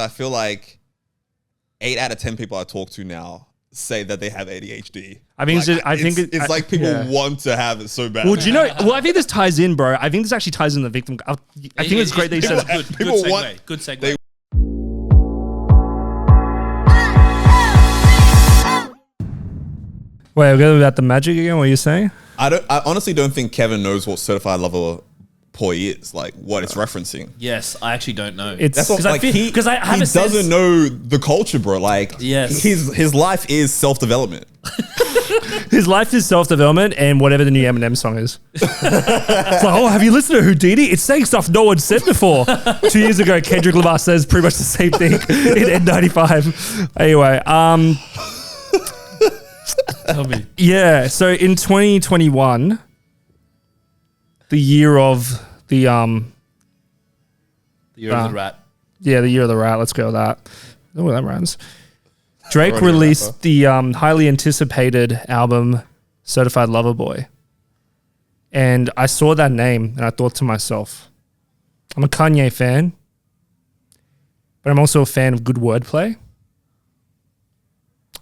I feel like 8 out of 10 people I talk to now say that they have ADHD. I mean, it's like people want to have it so bad. Well, do you know? Well, I think this ties in, bro. I think this actually ties in the victim. I think it's great that you said that. Good segue. Wait, we're going about the magic again. What are you saying? I honestly don't think Kevin knows what certified lover boy is, like what it's referencing. Yes, I actually don't know. That's what, like, he doesn't know the culture, bro. Like, yes, his life is self-development. His life is self-development and whatever the new Eminem song is. It's like, oh, have you listened to Houdini? It's saying stuff no one said before. 2 years ago, Kendrick Lamar says pretty much the same thing in N95. Anyway, tell me. Yeah, so in 2021, the year of the year of the rat. Yeah, the year of the rat. Let's go with that. Oh, that rhymes. Drake released the highly anticipated album Certified Lover Boy. And I saw that name and I thought to myself, I'm a Kanye fan, but I'm also a fan of good wordplay.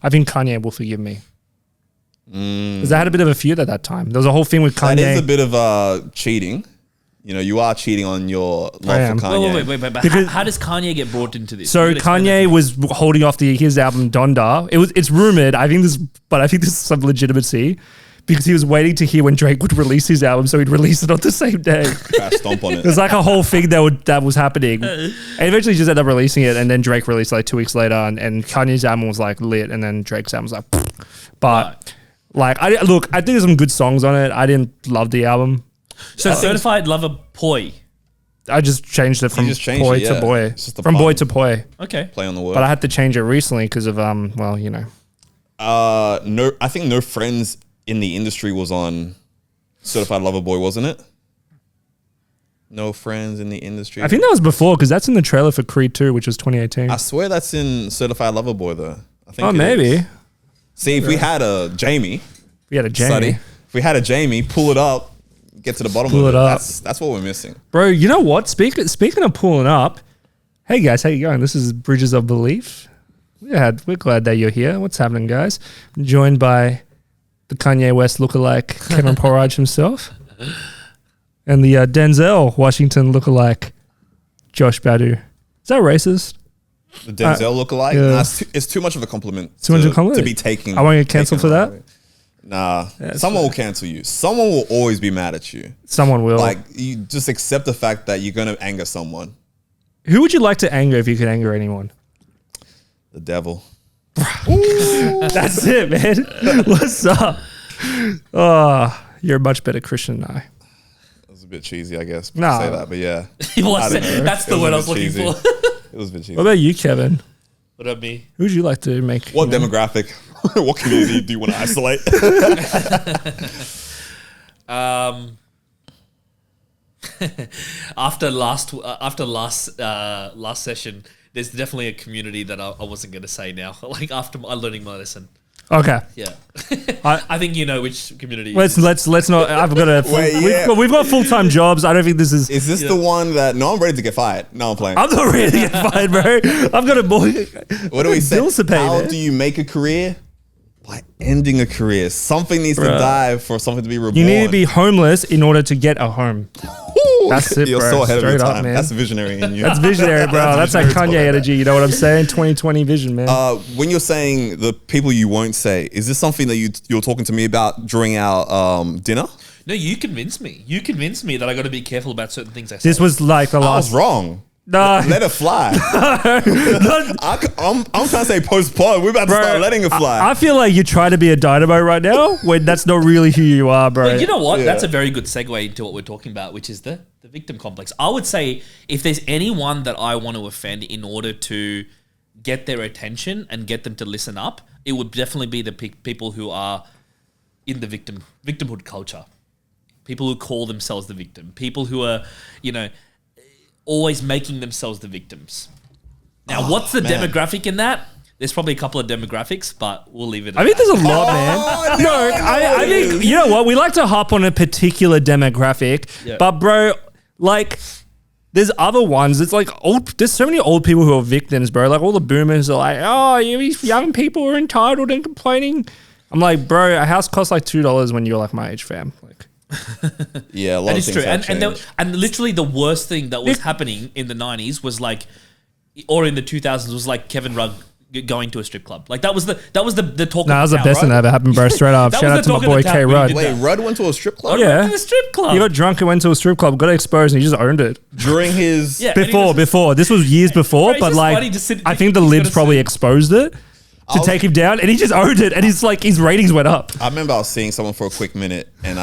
I think Kanye will forgive me. Because I had a bit of a feud at that time. There was a whole thing with Kanye. That is a bit of cheating. You know, you are cheating on your love for Kanye. Wait. But how does Kanye get brought into this? So Kanye was holding off his album Donda. It's rumored. I think this is some legitimacy because he was waiting to hear when Drake would release his album, so he'd release it on the same day. Stomp on it. There's like a whole thing that was happening, and eventually he just ended up releasing it, and then Drake released like 2 weeks later, and Kanye's album was like lit, and then Drake's album was like, but like I think there's some good songs on it. I didn't love the album. So Certified Lover Boy. I just changed it from boy to boy. From boy to boy. Okay. Play on the word. But I had to change it recently because of well, you know. I think No Friends in the Industry was on Certified Lover Boy, wasn't it? No Friends in the Industry. I think that was before because that's in the trailer for Creed 2, which was 2018. I swear that's in Certified Lover Boy though. I think maybe. See, if we had a Jamie. If we had a Jamie, pull it up. Get to the bottom of it. That's what we're missing. Bro, you know what? Speaking of pulling up, hey guys, how you going? This is Bridges of Belief. We're glad that you're here. What's happening, guys? I'm joined by the Kanye West lookalike Kevin Porridge himself and the Denzel Washington lookalike Josh Badu. Is that racist? The Denzel lookalike? Yeah. Nah, it's too much of a compliment. Too much of a compliment? To be taking. I want to get cancelled for that? Nah, someone will cancel you. Someone will always be mad at you. Someone will. Like, you just accept the fact that you're going to anger someone. Who would you like to anger if you could anger anyone? The devil. That's it, man. What's up? Oh, you're a much better Christian than I. It was a bit cheesy, I guess. No. Say that, but yeah. That's the word I was looking for. It was a bit cheesy. What about you, Kevin? What about me? Who would you like to make? What demographic? What community do you want to isolate? After last session, there's definitely a community that I wasn't going to say now. Like after learning my lesson. Okay. Yeah. I think you know which community. Let's not. I've got a. We've got full-time jobs. I don't think this is. Is this the one that? No, I'm ready to get fired. No, I'm playing. I'm not ready to get fired, bro. I've got a boy. What do we say? Bills to pay, How man. do you make a career? By ending a career. Something needs to die for something to be reborn. You need to be homeless in order to get a home. That's it, You're bro. so ahead Straight of your up, time. man. That's visionary in you. That's visionary, bro. That's like Kanye energy. You know what I'm saying? 2020 vision, man. When you're saying the people you won't say, is this something that you're talking to me about during our dinner? No, you convinced me. You convinced me that I got to be careful about certain things I say. This was like the I last. was wrong. No. Let it fly. I'm trying to say post-pod. We're about to start letting it fly. I feel like you're trying to be a dynamo right now when that's not really who you are, bro. But you know what? Yeah. That's a very good segue into what we're talking about, which is the victim complex. I would say if there's anyone that I want to offend in order to get their attention and get them to listen up, it would definitely be the people who are in the victimhood culture. People who call themselves the victim. People who are, always making themselves the victims. Now, what's the demographic in that? There's probably a couple of demographics, but we'll leave it at I think there's a lot, man. No, I think, you know what? We like to hop on a particular demographic, but bro, like, there's other ones. It's like there's so many old people who are victims, bro. Like all the boomers are like, oh, these young people are entitled and complaining. I'm like, bro, a house costs like $2 when you're like my age, fam. Like, Yeah, a lot And of it's things true. have And changed. literally the worst thing that was happening in the 90s was like, or in the 2000s was like Kevin Rudd going to a strip club. Like that was the talk. nah, that was the town, best thing that ever happened, bro. Straight up. That Shout was out the to my talk of boy the K town when he Rudd. did Wait, that. Rudd went to a strip club Yeah. To the strip club. He got drunk and went to a strip club, got exposed, and he just owned it. during his. Yeah. and he was just- Before. This was years before, it's but just like, funny to sit- I think the he's libs gotta probably sit- exposed it to take him down, and he just owned it, and he's like, his ratings went up. I remember I was seeing someone for a quick minute, and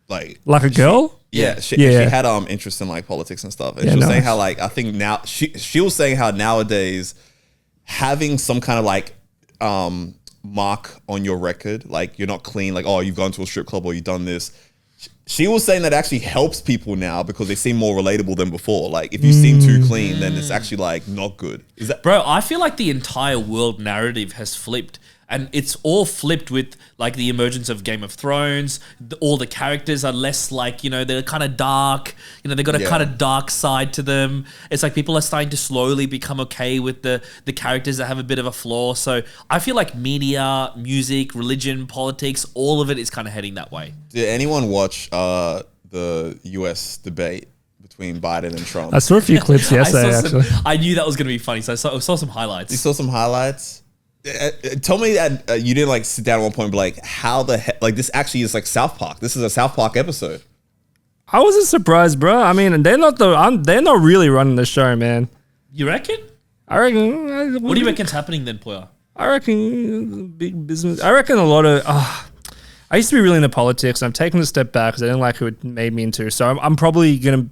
like Like a girl? yeah, she Yeah. had interest in like politics and stuff, and Yeah, she was saying nice. how like I think now she was saying how nowadays having some kind of like mark on your record, like you're not clean, like oh you've gone to a strip club or you've done this. She was saying that actually helps people now because they seem more relatable than before. Like if you seem too clean, then it's actually like not good. Is that Bro, I feel like the entire world narrative has flipped. And it's all flipped with like the emergence of Game of Thrones. All the characters are less like, you know, they're kind of dark. You know, they got a Yeah. kind of dark side to them. It's like people are starting to slowly become okay with the characters that have a bit of a flaw. So I feel like media, music, religion, politics, all of it is kind of heading that way. did anyone watch the US debate between Biden and Trump? I saw a few clips yesterday, actually. I knew that was going to be funny. So I saw some highlights. You saw some highlights. Tell me that you didn't like sit down at one point and be like, how the heck? Like this actually is like South Park. This is a South Park episode. I wasn't surprised, bro. I mean, they're not really running the show, man. You reckon? I reckon. What do you reckon's happening then, Poya? I reckon big business. I reckon a lot of. I used to be really into politics, and I've taken a step back because I didn't like who it made me into. So I'm probably gonna.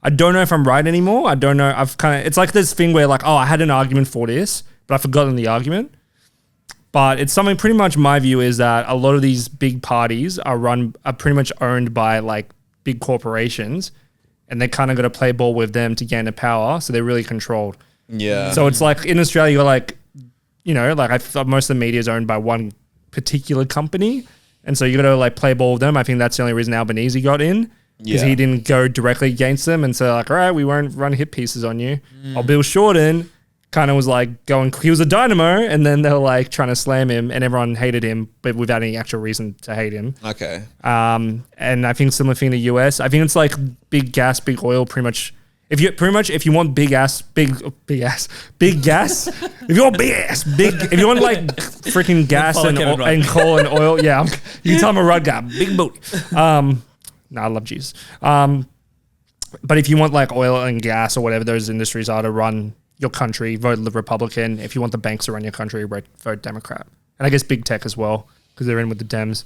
I don't know if I'm right anymore. I don't know. I've kind of. It's like this thing where like, oh, I had an argument for this, but I've forgotten the argument. But it's something pretty much my view is that a lot of these big parties are pretty much owned by like big corporations, and they kind of got to play ball with them to gain the power. So they're really controlled. Yeah. So it's like in Australia, you're like, you know, like I thought most of the media is owned by one particular company. And so you got to like play ball with them. I think that's the only reason Albanese got in because Yeah. he didn't go directly against them. And so like, all right, we won't run hit pieces on you. While Bill Shorten kind of was like he was a dynamo, and then they were like trying to slam him, and everyone hated him, but without any actual reason to hate him. Okay. And I think similar thing in the US. I think it's like big gas, big oil, pretty much. If you want big gas, big gas, if you want if you want like freaking gas follow and Kevin Rudd. and coal and oil, yeah, you can tell I'm a Rudd guy, big booty. I love Jesus. But if you want like oil and gas or whatever those industries are to run your country, vote the Republican. If you want the banks to run your country, vote Democrat. And I guess big tech as well because they're in with the Dems.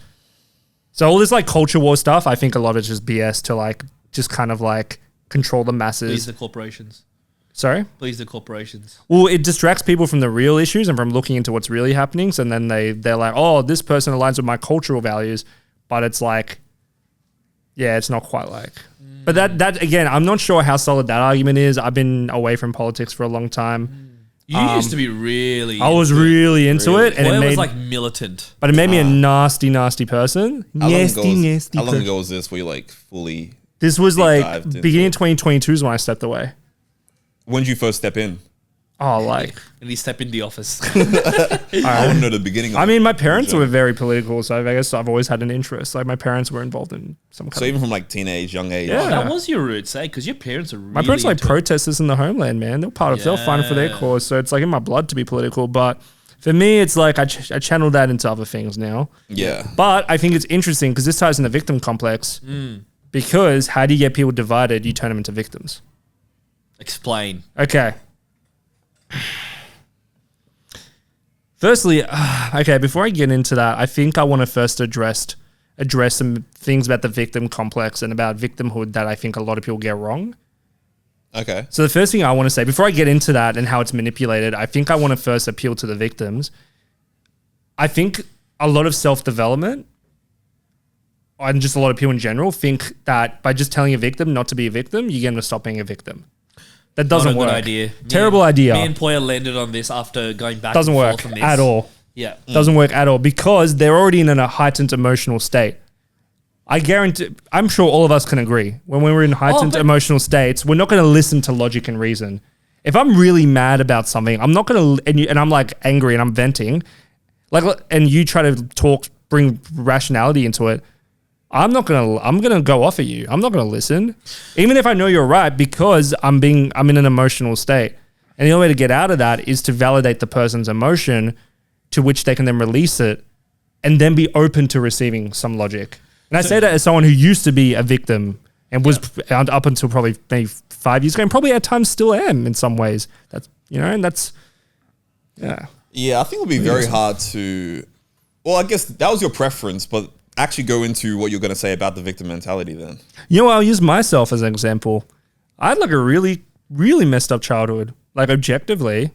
So all this like culture war stuff, I think a lot of just BS to like just kind of like control the Please masses. the corporations. Sorry? Please the corporations. Well, it distracts people from the real issues and from looking into what's really happening. So then they're like, oh, this person aligns with my cultural values. But it's like, yeah, it's not quite like. But that again, I'm not sure how solid that argument is. I've been away from politics for a long time. You used to be really. I was really into it, and Poya it made was like militant. but it made me a nasty person. How Nasty long person. ago was this where you like fully? This was Deep like dived into beginning it. of 2022 is when I stepped away. When did you first step in? Oh, like And he stepped in the office. I want to know the beginning. Of I it. mean, my parents were very political, so I guess I've always had an interest. Like my parents were involved in some kind So of. even from like teenage, young age. Yeah. That was your roots, eh? Because your parents are really. My parents are like into it. protesters in the homeland, man. They're part of. They're fighting for their Yeah. cause, so it's like in my blood to be political. But for me, it's like I channel that into other things now. Yeah. But I think it's interesting because this ties in the victim complex. Because how do you get people divided? You turn them into victims. Explain. Okay. Firstly, okay, before I get into that, I think I want to first address some things about the victim complex and about victimhood that I think a lot of people get wrong. Okay. So the first thing I want to say, before I get into that and how it's manipulated, I think I want to first appeal to the victims. I think a lot of self-development and just a lot of people in general think that by just telling a victim not to be a victim, you're going to stop being a victim. That doesn't Not a work. good idea. Terrible idea. Me and Poya landed on this after going back. Doesn't and work forth on this. at all. Yeah. Doesn't work at all because they're already in a heightened emotional state. I guarantee, I'm sure all of us can agree. When we're in heightened emotional states, we're not going to listen to logic and reason. If I'm really mad about something, I'm not going to, and I'm like angry and I'm venting, like, and you try to bring rationality into it, I'm going to go off at you. I'm not going to listen. Even if I know you're right, because I'm in an emotional state. And the only way to get out of that is to validate the person's emotion, to which they can then release it and then be open to receiving some logic. And I say that as someone who used to be a victim and was up until probably maybe 5 years ago, and probably at times still am in some ways. That's, and that's, yeah. Yeah, I think it would be very hard to, well, I guess that was your preference, but actually go into what you're going to say about the victim mentality then. I'll use myself as an example. I had like a really, really messed up childhood, like objectively.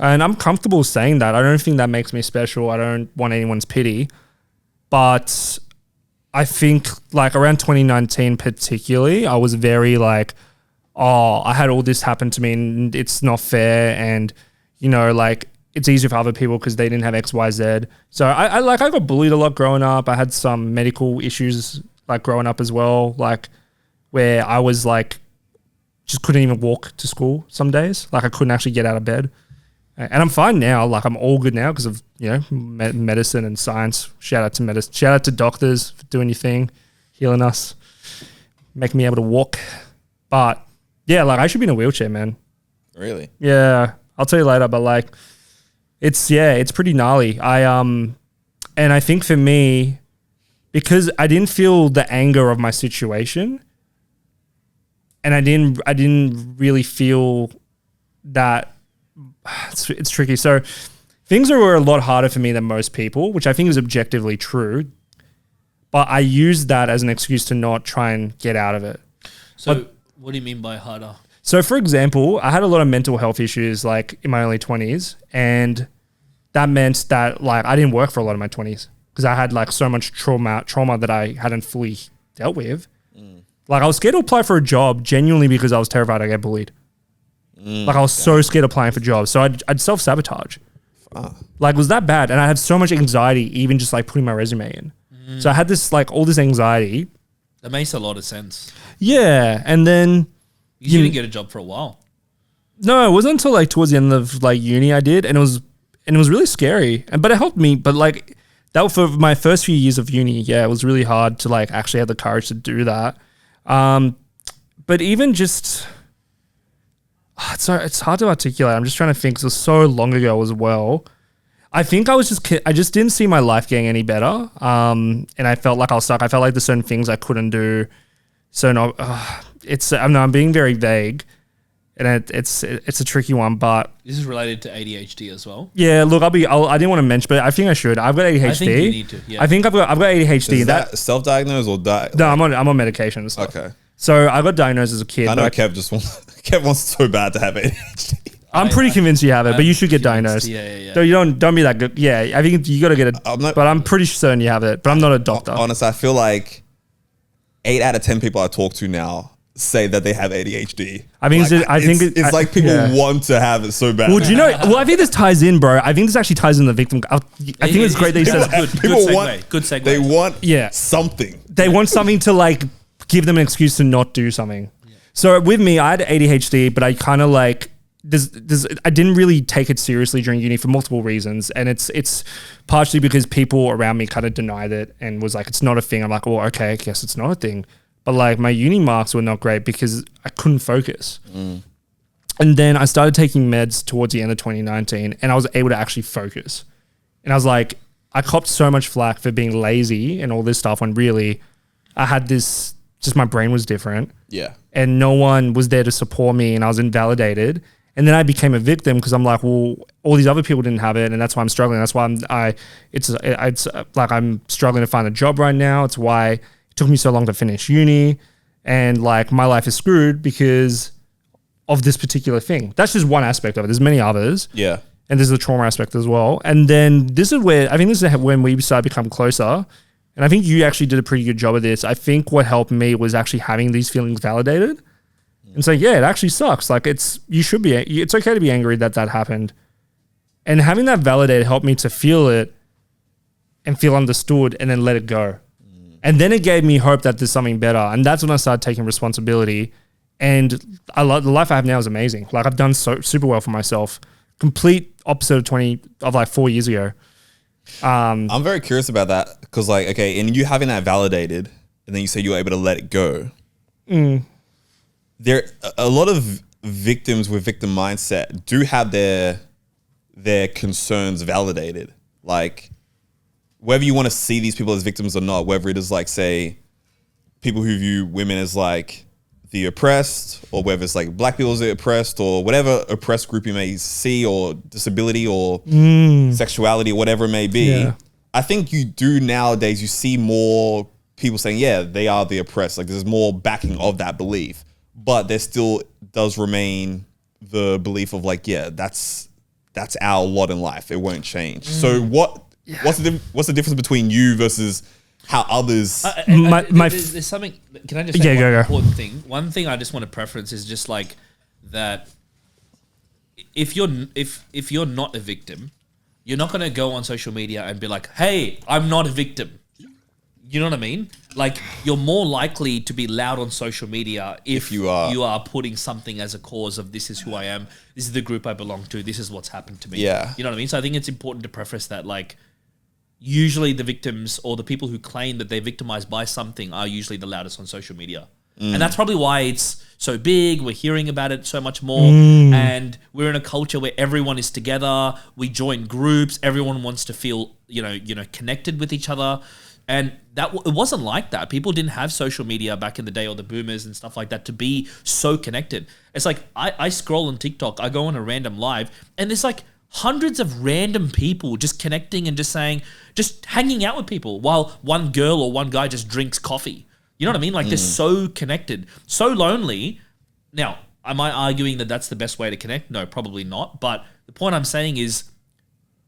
And I'm comfortable saying that. I don't think that makes me special. I don't want anyone's pity. But I think like around 2019 particularly, I was very like, oh, I had all this happen to me and it's not fair. And, like it's easier for other people because they didn't have X, Y, Z. So I got bullied a lot growing up. I had some medical issues like growing up as well, like where I was like, just couldn't even walk to school some days. Like I couldn't actually get out of bed. And I'm fine now. Like I'm all good now because of, medicine and science. Shout out to medicine. Shout out to doctors for doing your thing, healing us, making me able to walk. But yeah, like I should be in a wheelchair, man. Really? Yeah. I'll tell you later, but like it's pretty gnarly. And I think for me, because I didn't feel the anger of my situation and I didn't really feel that it's tricky. So things were a lot harder for me than most people, which I think is objectively true. But I used that as an excuse to not try and get out of it. So what do you mean by harder? So for example, I had a lot of mental health issues like in my early 20s. And that meant that like I didn't work for a lot of my 20s because I had like so much trauma that I hadn't fully dealt with. Like I was scared to apply for a job genuinely because I was terrified I'd get bullied. Like I was so scared of applying for jobs. So I'd self-sabotage. Like it was that bad. And I had so much anxiety even just like putting my resume in. So I had this like all this anxiety. That makes a lot of sense. Yeah. And then you didn't get a job for a while. No, it wasn't until like towards the end of like uni I did. And it was really scary. But it helped me. But like that for my first few years of uni, yeah, it was really hard to like actually have the courage to do that. But even just, it's hard to articulate. I'm just trying to think. 'Cause it was so long ago as well. I think I just didn't see my life getting any better. And I felt like I was stuck. I felt like there's certain things I couldn't do. So no, I'm being very vague, and it's a tricky one. But this is related to ADHD as well. Yeah, look, I didn't want to mention, but I think I should. I've got ADHD. I think you need to. Yeah. I think I've got ADHD. Is that self-diagnosed or No, I'm on medications. Okay. So I got diagnosed as a kid. I know Kev wants so bad to have ADHD. I'm pretty convinced you have it, but you should get diagnosed. Yeah. So you don't be that good. Yeah, I think you got to get it. But I'm pretty certain you have it. But I'm not a doctor. Honestly, I feel like 8 out of 10 people I talk to now say that they have ADHD. I mean, it's like people want to have it so bad. Well, do you know? Well, I think this ties in, bro. I think this actually ties in the victim. I think it's great that you said that. Good segue. They want something. They want something to like give them an excuse to not do something. Yeah. So with me, I had ADHD, but I kind of like I didn't really take it seriously during uni for multiple reasons, and it's partially because people around me kind of denied it and was like, it's not a thing. I'm like, well, okay, I guess it's not a thing. But like my uni marks were not great because I couldn't focus. And then I started taking meds towards the end of 2019 and I was able to actually focus. And I was like, I copped so much flack for being lazy and all this stuff when really I had this, just my brain was different. Yeah. And no one was there to support me and I was invalidated. And then I became a victim because I'm like, well, all these other people didn't have it, and that's why I'm struggling. That's why it's like I'm struggling to find a job right now. It's why it took me so long to finish uni, and like my life is screwed because of this particular thing. That's just one aspect of it. There's many others. Yeah. And there's the trauma aspect as well. And then this is when we started to become closer. And I think you actually did a pretty good job of this. I think what helped me was actually having these feelings validated. And saying, yeah, it actually sucks. Like it's okay to be angry that happened. And having that validated helped me to feel it and feel understood and then let it go. And then it gave me hope that there's something better. And that's when I started taking responsibility. And I love the life I have now is amazing. Like I've done so super well for myself. Complete opposite of like 4 years ago. I'm very curious about that because, like, okay, and you having that validated, and then you say you were able to let it go. There, a lot of victims with victim mindset do have their concerns validated. Like, whether you want to see these people as victims or not, whether it is like, say, people who view women as like the oppressed, or whether it's like black people as the oppressed, or whatever oppressed group you may see, or disability, or sexuality, whatever it may be. Yeah. I think you do nowadays, you see more people saying, yeah, they are the oppressed. Like there's more backing of that belief, but there still does remain the belief of like, yeah, that's our lot in life. It won't change. So what's the difference between you versus how others? There's something. Can I just say one go. important thing? One thing I just want to preference is just like that. If you're not a victim, you're not going to go on social media and be like, "Hey, I'm not a victim." You know what I mean? Like you're more likely to be loud on social media if you are putting something as a cause of this is who I am, this is the group I belong to, this is what's happened to me. Yeah. You know what I mean? So I think it's important to preface that like usually the victims or the people who claim that they're victimized by something are usually the loudest on social media. And that's probably why it's so big. We're hearing about it so much more. And we're in a culture where everyone is together. We join groups. Everyone wants to feel, connected with each other. And it wasn't like that. People didn't have social media back in the day, or the boomers and stuff like that, to be so connected. It's like I scroll on TikTok, I go on a random live, and there's like hundreds of random people just connecting and just hanging out with people while one girl or one guy just drinks coffee. You know what I mean? Like they're so connected, so lonely. Now, am I arguing that that's the best way to connect? No, probably not. But the point I'm saying is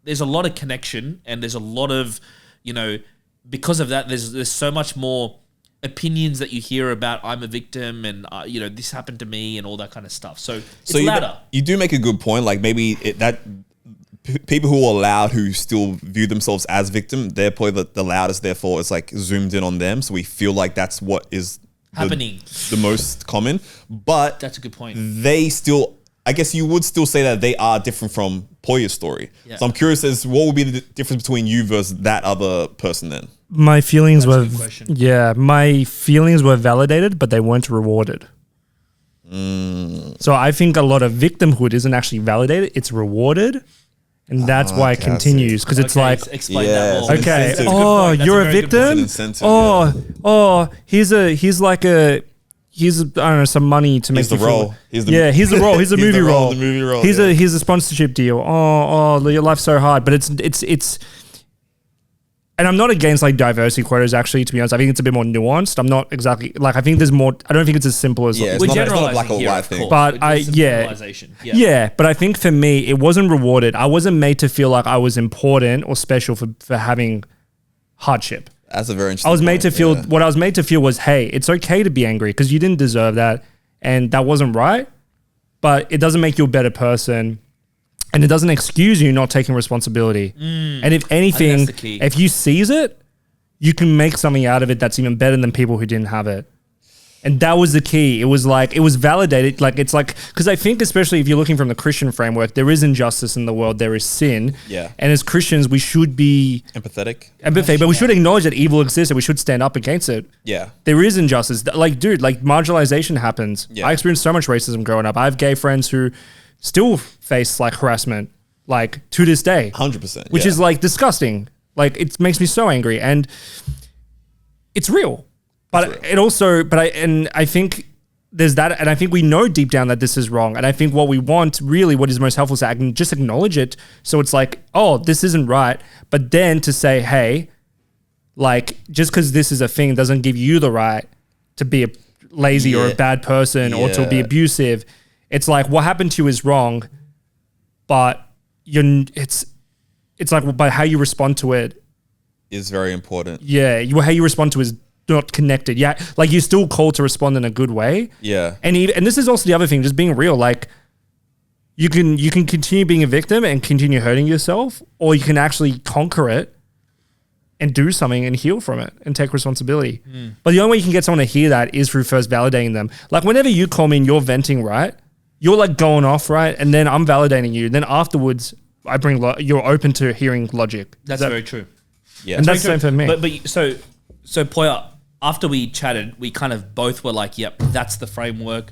there's a lot of connection, and there's a lot of, because of that, there's so much more opinions that you hear about I'm a victim and this happened to me and all that kind of stuff. So it's louder. You do make a good point. Like maybe people who are loud, who still view themselves as victim, they're probably the loudest. Therefore, it's like zoomed in on them. So we feel like that's what is happening the most common. But that's a good point. They still, I guess you would still say that they are different from Poya's story. Yeah. So I'm curious as what would be the difference between you versus that other person then? My feelings my feelings were validated, but they weren't rewarded. So I think a lot of victimhood isn't actually validated; it's rewarded, and that's why it continues, because it's like, explain that more. Okay, you're a victim. Here's I don't know, some money to make the role. Here's the role. Here's the movie role. Here's a sponsorship deal. Your life's so hard, but it's. And I'm not against like diversity quotas, actually, to be honest. I think it's a bit more nuanced. I'm not exactly like, I think there's more, I don't think it's as simple as it's not a black or white thing. But but I think for me, it wasn't rewarded. I wasn't made to feel like I was important or special for having hardship. That's a very interesting I was made point, to feel, what I was made to feel was, hey, it's okay to be angry because you didn't deserve that and that wasn't right, but it doesn't make you a better person. And it doesn't excuse you not taking responsibility. And if anything, if you seize it, you can make something out of it that's even better than people who didn't have it. And that was the key. It was like, it was validated. Like, it's like, because I think especially if you're looking from the Christian framework, there is injustice in the world. There is sin. Yeah. And as Christians, we should be empathetic, but we should acknowledge that evil exists and we should stand up against it. Yeah. There is injustice. Like, dude, like marginalization happens. Yeah. I experienced so much racism growing up. I have gay friends who still face like harassment, like to this day, 100%, which is like disgusting. Like it makes me so angry, and it's real. But I think there's that, and I think we know deep down that this is wrong. And I think what we want, really, what is most helpful is to just acknowledge it. So it's like, oh, this isn't right. But then to say, hey, like just because this is a thing doesn't give you the right to be a lazy or a bad person or to be abusive. It's like what happened to you is wrong, but it's like, but how you respond to it is very important. Yeah, how you respond to it is not connected. Yeah, like you're still called to respond in a good way. Yeah, and this is also the other thing, just being real. Like you can continue being a victim and continue hurting yourself, or you can actually conquer it and do something and heal from it and take responsibility. Hmm. But the only way you can get someone to hear that is through first validating them. Like whenever you call me and you're venting, right? You're like going off, right? And then I'm validating you. Then afterwards, I bring you're open to hearing logic. That's very true. Yeah. And that's the same for me. But so Poya, after we chatted, we kind of both were like, "Yep, that's the framework.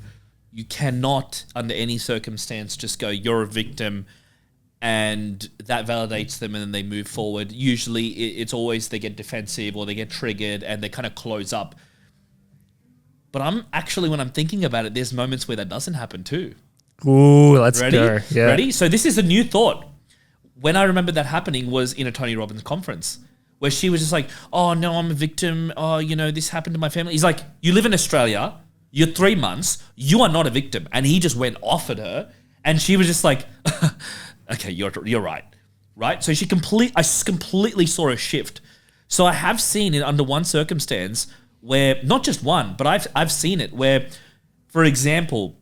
You cannot, under any circumstance, just go, you're a victim." And that validates them and then they move forward. Usually it's always they get defensive or they get triggered and they kind of close up. But when I'm thinking about it, there's moments where that doesn't happen too. Ooh, let's Ready? go. Yeah. Ready? So this is a new thought. When I remember that happening was in a Tony Robbins conference where she was just like, "Oh no, I'm a victim. Oh, this happened to my family." He's like, "You live in Australia. You're 3 months. You are not a victim." And he just went off at her. And she was just like, "Okay, you're right." Right? So I completely saw a shift. So I have seen it under one circumstance where, not just one, but I've seen it where, for example,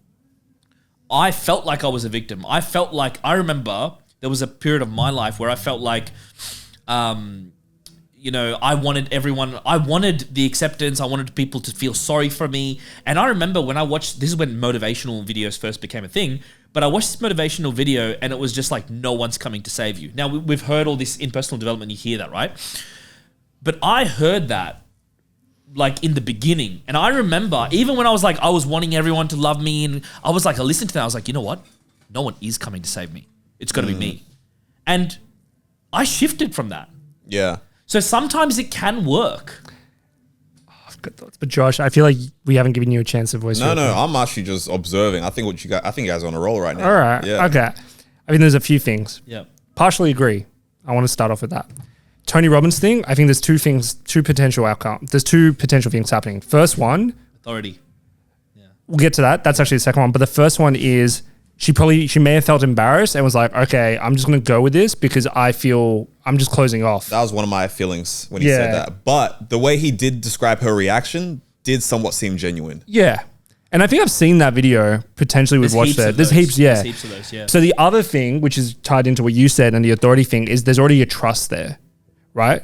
I felt like I was a victim. I remember there was a period of my life where I felt like, I wanted the acceptance. I wanted people to feel sorry for me. And I remember when this is when motivational videos first became a thing, but I watched this motivational video and it was just like, no one's coming to save you. Now we've heard all this in personal development. You hear that, right? But I heard that like in the beginning. And I remember even when I was wanting everyone to love me and I listened to that. I was like, you know what? No one is coming to save me. It's going to be me. And I shifted from that. Yeah. So sometimes it can work. I've got thoughts. But Josh, I feel like we haven't given you a chance to voice your No, opinion. I'm actually just observing. I think you guys are on a roll right now. All right. Yeah. Okay. I mean, there's a few things. Yeah. Partially agree. I want to start off with that. Tony Robbins thing, I think there's two potential outcomes. There's two potential things happening. First one, Authority. we'll get to that. That's actually the second one. But the first one is she may have felt embarrassed and was like, okay, I'm just going to go with this because I feel I'm just closing off. That was one of my feelings when he said that. But the way he did describe her reaction did somewhat seem genuine. Yeah. And I think I've seen that video potentially we've watched it. There's heaps, yeah. There's heaps of those, yeah. So the other thing, which is tied into what you said and the authority thing, is there's already a trust there, right?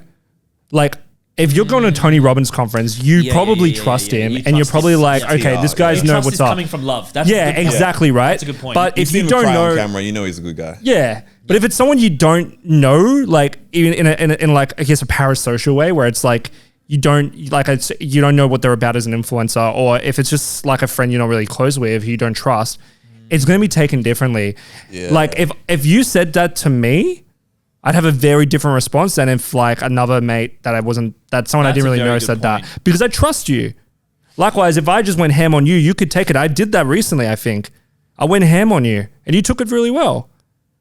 Like, if you're going to a Tony Robbins conference, you probably trust him, and you're probably like, okay, this guy's know what's up. Coming from love. That's Yeah, exactly, right? That's a good point. But You've if you seen him don't cry on know, camera, you know he's a good guy. yeah. But if it's someone you don't know, like even in like I guess a parasocial way, where it's like you don't know what they're about as an influencer, or if it's just like a friend you're not really close with, who you don't trust, it's going to be taken differently. Yeah. Like if you said that to me, I'd have a very different response than if like another mate that someone I didn't really know said that, because I trust you. Likewise, if I just went ham on you, you could take it. I did that recently, I think. I went ham on you and you took it really well,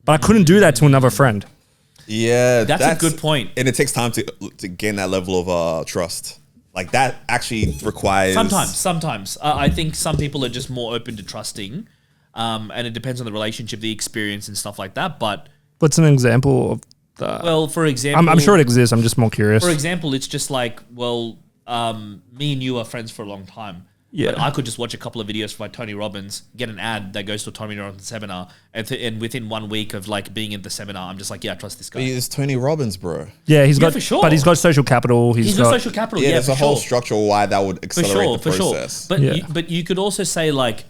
but I couldn't do that to another friend. Yeah, that's a good point. And it takes time to gain that level of trust. Like that actually requires... Sometimes. I think some people are just more open to trusting, and it depends on the relationship, the experience and stuff like that, but... What's an example of that? Well, for example... I'm sure it exists. I'm just more curious. For example, it's just like, well, me and you are friends for a long time. Yeah. But I could just watch a couple of videos by Tony Robbins, get an ad that goes to a Tony Robbins seminar, and within 1 week of like being in the seminar, I'm just like, yeah, I trust this guy. But it's Tony Robbins, bro. Yeah, he's got, for sure. But he's got social capital. He's got social capital. Yeah, Yeah, there's for a whole sure. structure why that would accelerate the process. But Yeah. but you could also say like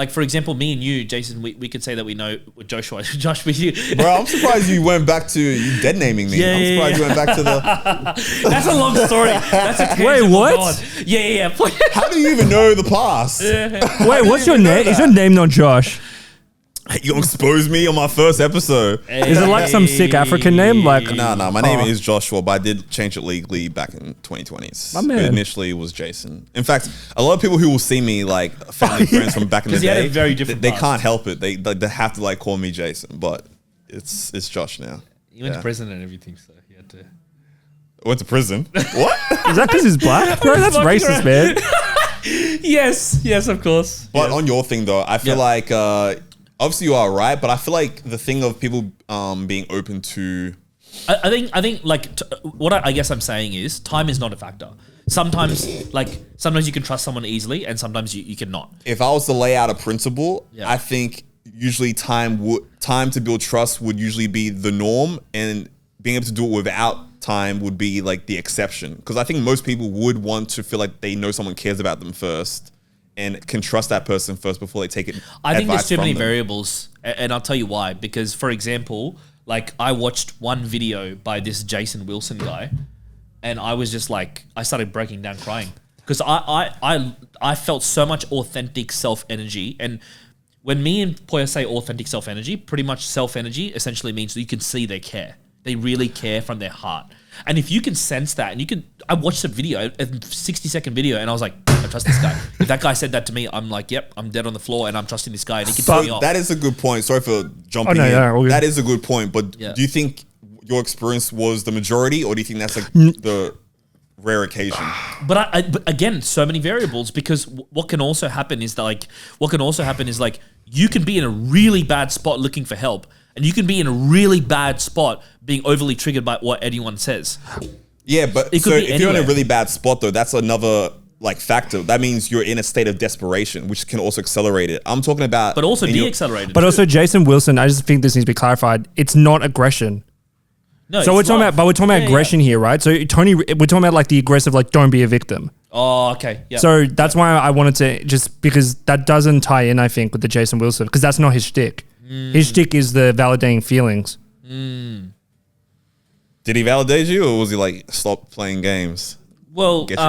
for example, me and you, Jason, we could say that we know Joshua. Josh, with you. Bro, I'm surprised you went back to you dead naming me. Yeah, I'm yeah, surprised you went back to the... That's a long story. That's a tangent. Wait, what? God. Yeah. How do you even know the past? Wait, what's your name? Is your name not Josh? You expose me on my first episode. Is it like some sick African name? Like, No, my name is Joshua, but I did change it legally back in 2020s. My man. But initially, it was Jason. In fact, a lot of people who will see me, like family friends from back in the 'Cause he had day, a very different they past. can't help it. They have to like call me Jason, but it's Josh now. You went to prison and everything, so you had to. Went to prison. What? is that because he's black? Bro, that's Fucking racist, right. man. Yes, of course. But on your thing though, I feel like obviously you are right, but I feel like the thing of people being open to... I think like what I guess I'm saying is time is not a factor. Sometimes you can trust someone easily, and sometimes you cannot. If I was to lay out a principle, Yeah. I think usually time to build trust would usually be the norm, and being able to do it without time would be like the exception, because I think most people would want to feel like they know someone cares about them first and can trust that person first before they take it. I think there's advice too from many them. variables, and I'll tell you why. Because, for example, like I watched one video by this Jason Wilson guy, and I was just like, I started breaking down crying because I felt so much authentic self energy. And when me and Poya say authentic self energy, pretty much self energy essentially means that you can see they care. They really care from their heart. And if you can sense that, and you can, I watched a video, a 60-second video, and I was like, I trust this guy. If that guy said that to me, I'm like, yep, I'm dead on the floor, and I'm trusting this guy, and he can turn me off. That is a good point. Sorry for jumping no, in. yeah, all good. That is a good point. But Yeah. do you think your experience was the majority, or do you think that's like the rare occasion? But again, so many variables, because what can also happen is like you can be in a really bad spot looking for help, and you can be in a really bad spot being overly triggered by what anyone says. Yeah, but It could so be if you're in a anywhere. really bad spot though, that's another like factor. That means you're in a state of desperation, which can also accelerate it. I'm talking about, But also in your- de-accelerated. But too. also, Jason Wilson, I just think this needs to be clarified. It's not aggression. no, So it's we're talking love. about, but we're talking about Yeah, aggression here, right? So we're talking about like the aggressive, like don't be a victim. Oh, okay. Yeah. So that's why I wanted to, just because that doesn't tie in, I think, with the Jason Wilson, because that's not his shtick. His shtick is the validating feelings. Did he validate you, or was he like, stop playing games? well, Get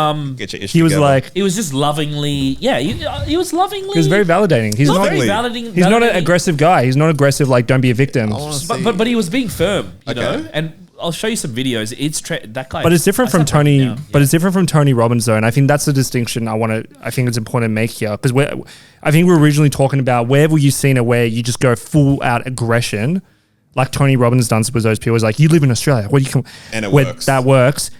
your issue He was together? like, he was just lovingly. Yeah, he was lovingly. he was very validating. He's not not. very Lovingly. validating. He's not an validating- aggressive guy. He's not aggressive. Like, don't be a victim. I wanna see- But he was being firm, you Okay. know. And I'll show you some videos. It's that guy. But it's different I from start breaking Tony. down. But it's different from Tony Robbins, though, and I think that's the distinction I think it's important to make here, because I think we're originally talking about wherever you've seen it where you just go full out aggression, like Tony Robbins done with those people. Is like, you live in Australia, where you can, And it where works. that works.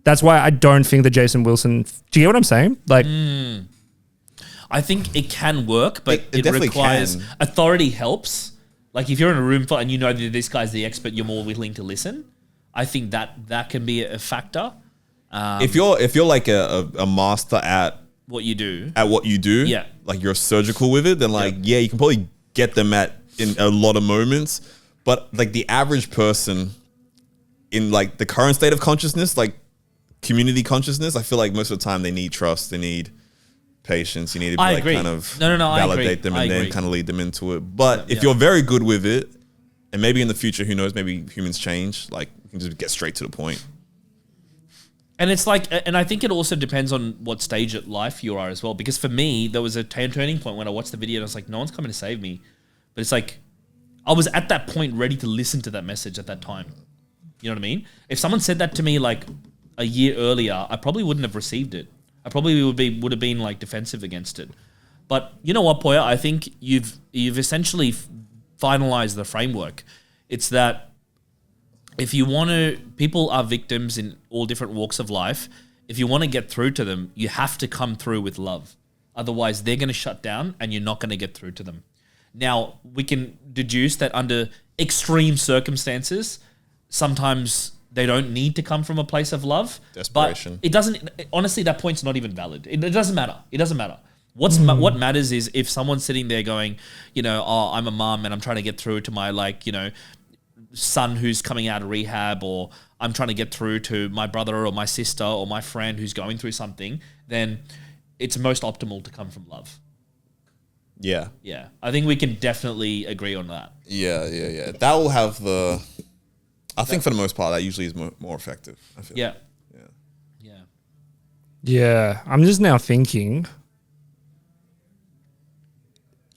That's why I don't think that Jason Wilson. Do you get what I'm saying? Like, I think it can work, but It it definitely requires can. authority helps. Like if you're in a room full and you know that this guy's the expert, you're more willing to listen. I think that can be a factor. if you're like a master at What you do. what you do, Yeah. like you're surgical with it, then like yeah, you can probably get them in a lot of moments. But like the average person in like the current state of consciousness, like community consciousness, I feel like most of the time they need trust, they need patience, you need to be I like agree. kind of No, I agree. validate them I and then agree. kind of lead them into it. But if Yeah. you're very good with it, and maybe in the future, who knows, maybe humans change, like you can just get straight to the point. And it's like, and I think it also depends on what stage of life you are as well. Because for me, there was a turning point when I watched the video and I was like, no one's coming to save me. But it's like, I was at that point ready to listen to that message at that time. You know what I mean? If someone said that to me like a year earlier, I probably wouldn't have received it. I probably would have been like defensive against it. But you know what, Poya? I think you've essentially finalized the framework. It's that if you want to, people are victims in all different walks of life. If you want to get through to them, you have to come through with love. Otherwise, they're going to shut down and you're not going to get through to them. Now, we can deduce that under extreme circumstances, sometimes they don't need to come from a place of love. Desperation. But it doesn't, honestly, that point's not even valid. It doesn't matter. It doesn't matter. What matters is if someone's sitting there going, you know, oh, I'm a mum and I'm trying to get through to my, like, you know, son who's coming out of rehab, or I'm trying to get through to my brother or my sister or my friend who's going through something, then it's most optimal to come from love. Yeah. Yeah. I think we can definitely agree on that. Yeah. That will have the. I think for the most part, that usually is more effective. I feel. Yeah. Yeah. Yeah. yeah, I'm just now thinking,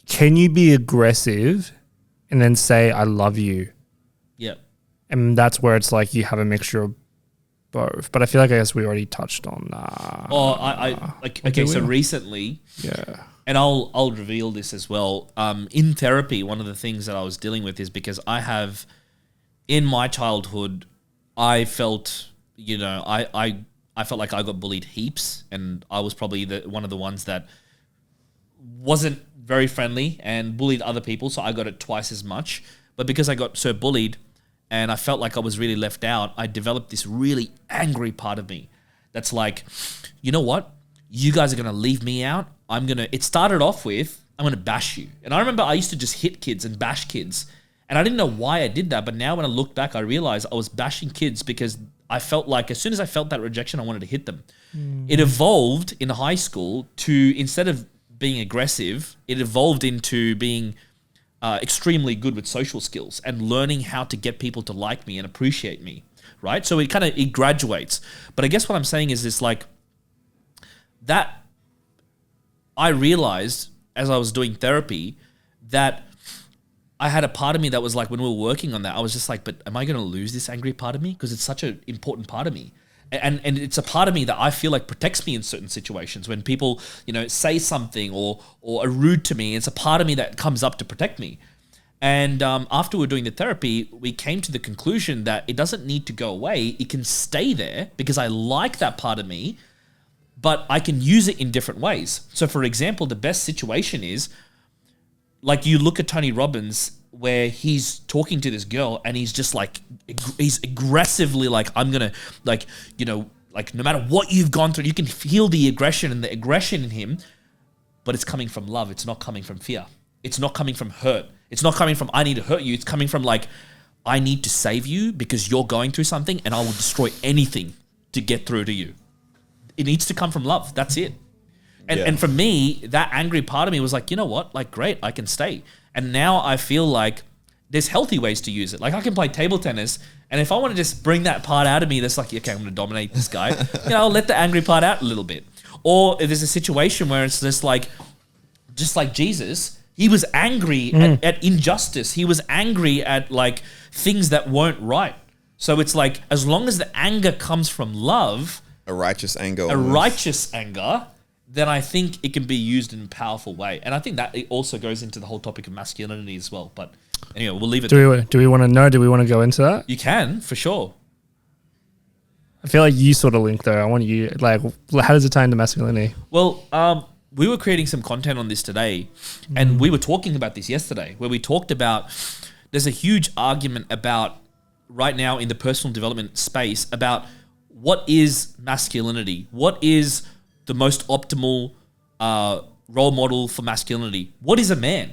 can you be aggressive and then say, I love you? Yeah. And that's where it's like you have a mixture of both. But I feel like I guess we already touched on that. Oh, I like, okay. do So we? recently, Yeah. and I'll reveal this as well. In therapy, one of the things that I was dealing with is because I have, in my childhood, I felt, you know, I felt like I got bullied heaps, and I was probably one of the ones that wasn't very friendly and bullied other people, so I got it twice as much. But because I got so bullied and I felt like I was really left out, I developed this really angry part of me that's like, you know what? You guys are going to leave me out. It started off with, I'm going to bash you. And I remember I used to just hit kids and bash kids. And I didn't know why I did that. But now when I look back, I realize I was bashing kids because I felt like as soon as I felt that rejection, I wanted to hit them. It evolved in high school to, instead of being aggressive, it evolved into being extremely good with social skills and learning how to get people to like me and appreciate me, right? So it graduates. But I guess what I'm saying is this, like, that I realized as I was doing therapy that I had a part of me that was like, when we were working on that, I was just like, but am I going to lose this angry part of me? Because it's such an important part of me. And it's a part of me that I feel like protects me in certain situations. When people, say something or are rude to me, it's a part of me that comes up to protect me. And after we were doing the therapy, we came to the conclusion that it doesn't need to go away. It can stay there because I like that part of me, but I can use it in different ways. So for example, the best situation is, like, you look at Tony Robbins, where he's talking to this girl and he's just like, he's aggressively like, I'm going to, like, like no matter what you've gone through, you can feel the aggression in him, but it's coming from love. It's not coming from fear. It's not coming from hurt. It's not coming from, I need to hurt you. It's coming from like, I need to save you because you're going through something and I will destroy anything to get through to you. It needs to come from love. That's it. And for me, that angry part of me was like, you know what? Like, great, I can stay. And now I feel like there's healthy ways to use it. Like, I can play table tennis, and if I want to just bring that part out of me that's like, okay, I'm going to dominate this guy, I'll let the angry part out a little bit. Or if there's a situation where it's just like Jesus, he was angry at injustice. He was angry at like things that weren't right. So it's like, as long as the anger comes from love, A righteous anger. then I think it can be used in a powerful way. And I think that it also goes into the whole topic of masculinity as well. But anyway, we'll leave it there. Do we want to know? Do we want to go into that? You can, for sure. I feel like you sort of link though. I want you, like, how does it tie into masculinity? Well, we were creating some content on this today, and we were talking about this yesterday, where we talked about, there's a huge argument about right now in the personal development space about what is masculinity? What is the most optimal role model for masculinity? What is a man,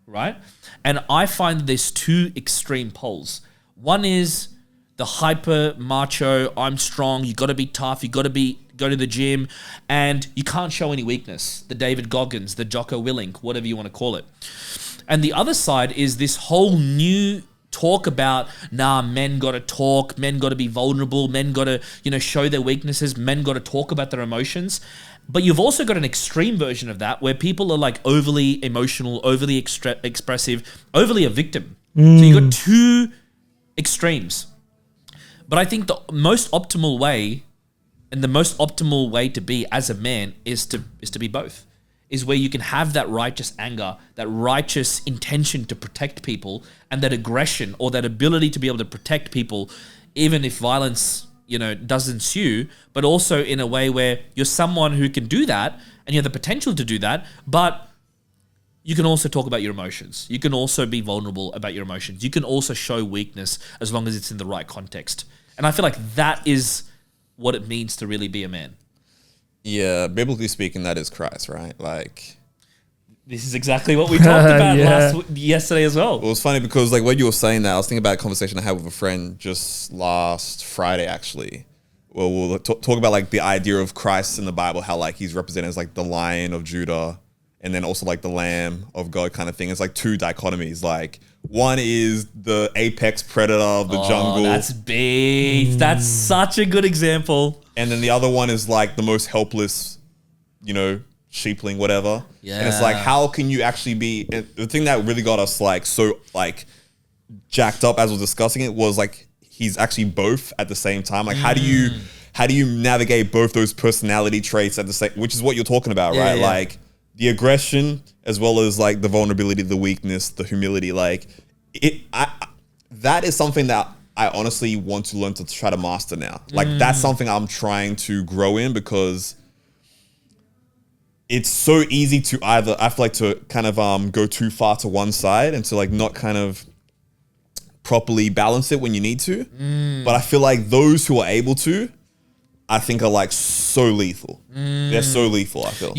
right? And I find that there's two extreme poles. One is the hyper macho, I'm strong, you got to be tough, you got to go to the gym, and you can't show any weakness. The David Goggins, the Jocko Willink, whatever you want to call it. And the other side is this whole new talk about, men got to talk, men got to be vulnerable, men got to, show their weaknesses, men got to talk about their emotions. But you've also got an extreme version of that where people are like overly emotional, overly expressive, overly a victim. So you've got two extremes. But I think the most optimal way to be as a man is to be both. Is where you can have that righteous anger, that righteous intention to protect people, and that aggression or that ability to be able to protect people, even if violence, does ensue, but also in a way where you're someone who can do that and you have the potential to do that, but you can also talk about your emotions. You can also be vulnerable about your emotions. You can also show weakness as long as it's in the right context. And I feel like that is what it means to really be a man. Yeah, biblically speaking, that is Christ, right? Like, this is exactly what we talked about yesterday as well. It was funny because, like, when you were saying that, I was thinking about a conversation I had with a friend just last Friday, actually. Well, we'll talk about like the idea of Christ in the Bible, how like he's represented as like the Lion of Judah, and then also like the Lamb of God kind of thing. It's like two dichotomies. Like, one is the apex predator of the jungle. That's big. That's such a good example. And then the other one is like the most helpless, sheepling, whatever. Yeah. And it's like, how can you actually be? The thing that really got us like so like jacked up as we're discussing it was like he's actually both at the same time. Like, how do you navigate both those personality traits at the same? Which is what you're talking about, right? Yeah. Like the aggression as well as like the vulnerability, the weakness, the humility. Like that is something that I honestly want to learn to try to master now. Like that's something I'm trying to grow in because it's so easy to either, I feel like, to kind of go too far to one side and to like not kind of properly balance it when you need to. But I feel like those who are able to, I think are like so lethal. They're so lethal, I feel.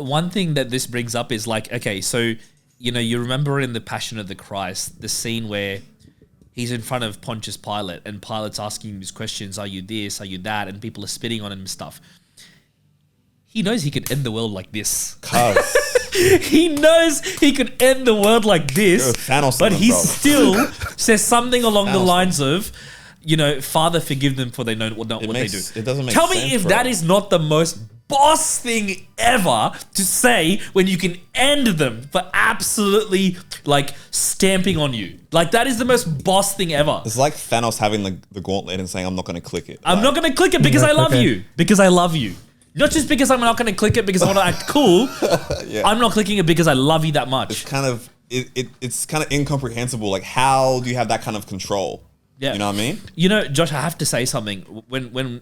One thing that this brings up is like, okay, so, you remember in The Passion of the Christ, the scene where he's in front of Pontius Pilate, and Pilate's asking him these questions: "Are you this? Are you that?" And people are spitting on him and stuff. He knows he could end the world like this. He knows he could end the world like this, but he still says something along the lines of, Father, forgive them for they know what they do. It doesn't make sense. Tell me if that is not the most boss thing ever to say when you can end them for absolutely stamping on you. That is the most boss thing ever. It's like Thanos having the gauntlet and saying, I'm not going to click it. I'm not going to click it because I love you. Because I love you. Not just because I'm not going to click it because I want to act cool. Yeah. I'm not clicking it because I love you that much. It's kind of it's kind of incomprehensible. How do you have that kind of control? Yeah. You know what I mean? Josh, I have to say something. When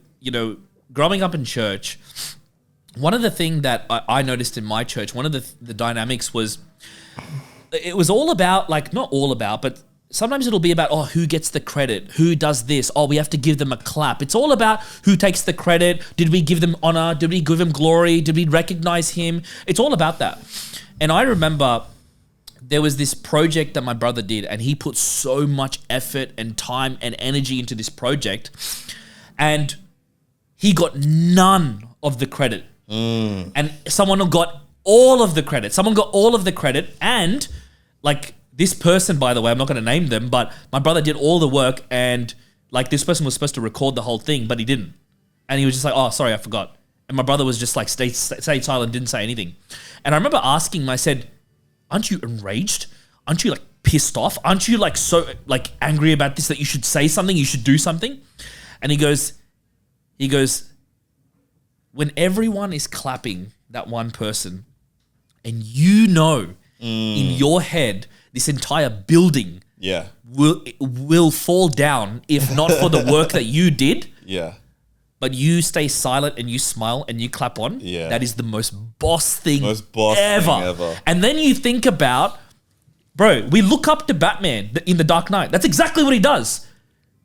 growing up in church, one of the things that I noticed in my church, one of the dynamics was, it was all about, not all about, but sometimes it'll be about, who gets the credit? Who does this? We have to give them a clap. It's all about who takes the credit. Did we give them honor? Did we give him glory? Did we recognize him? It's all about that. And I remember there was this project that my brother did, and he put so much effort and time and energy into this project, and he got none of the credit. And someone got all of the credit. Someone got all of the credit, and this person, by the way, I'm not going to name them, but my brother did all the work, and this person was supposed to record the whole thing, but he didn't. And he was just like, oh, sorry, I forgot. And my brother was just stay silent, didn't say anything. And I remember asking him, I said, aren't you enraged? Aren't you pissed off? Aren't you so angry about this that you should say something, you should do something? And he goes, when everyone is clapping that one person, and in your head, this entire building will fall down if not for the work that you did. Yeah. But you stay silent and you smile and you clap on. Yeah. That is the most boss thing ever. ever. And then you think about, bro, we look up to Batman in The Dark Knight. That's exactly what he does.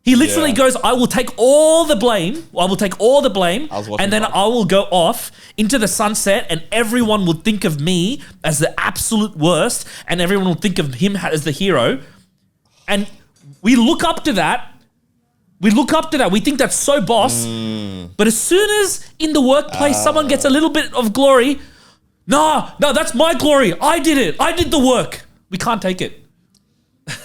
He literally goes, I will take all the blame. And then I will go off into the sunset, and everyone will think of me as the absolute worst, and everyone will think of him as the hero. And we look up to that. We think that's so boss. But as soon as in the workplace someone gets a little bit of glory, no, that's my glory. I did it. I did the work. We can't take it.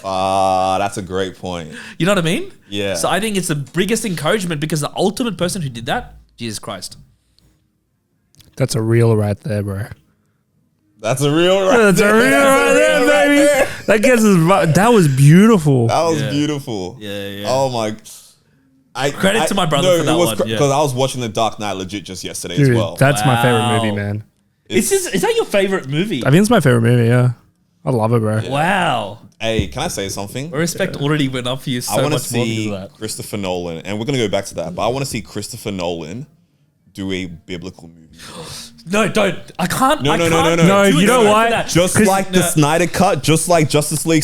That's a great point. You know what I mean? Yeah. So I think it's the biggest encouragement, because the ultimate person who did that, Jesus Christ. That's a reel right there, bro. That's a reel right That's there. a reel right there, baby. That gets us. That was beautiful. That was beautiful. Yeah. Oh my. Credit to my brother for that one. Because I was watching The Dark Knight legit just yesterday Dude, as well. that's my favorite movie, man. Is that your favorite movie? I think it's my favorite movie, yeah. I love it, bro. Yeah. Wow. Hey, can I say something? My respect already went up for you so I want to much more because see of that. Christopher Nolan, and we're going to go back to that, but I want to see Christopher Nolan do a biblical movie. No, don't. I can't. No. No, you know what? Just like the Snyder Cut, just like Justice League,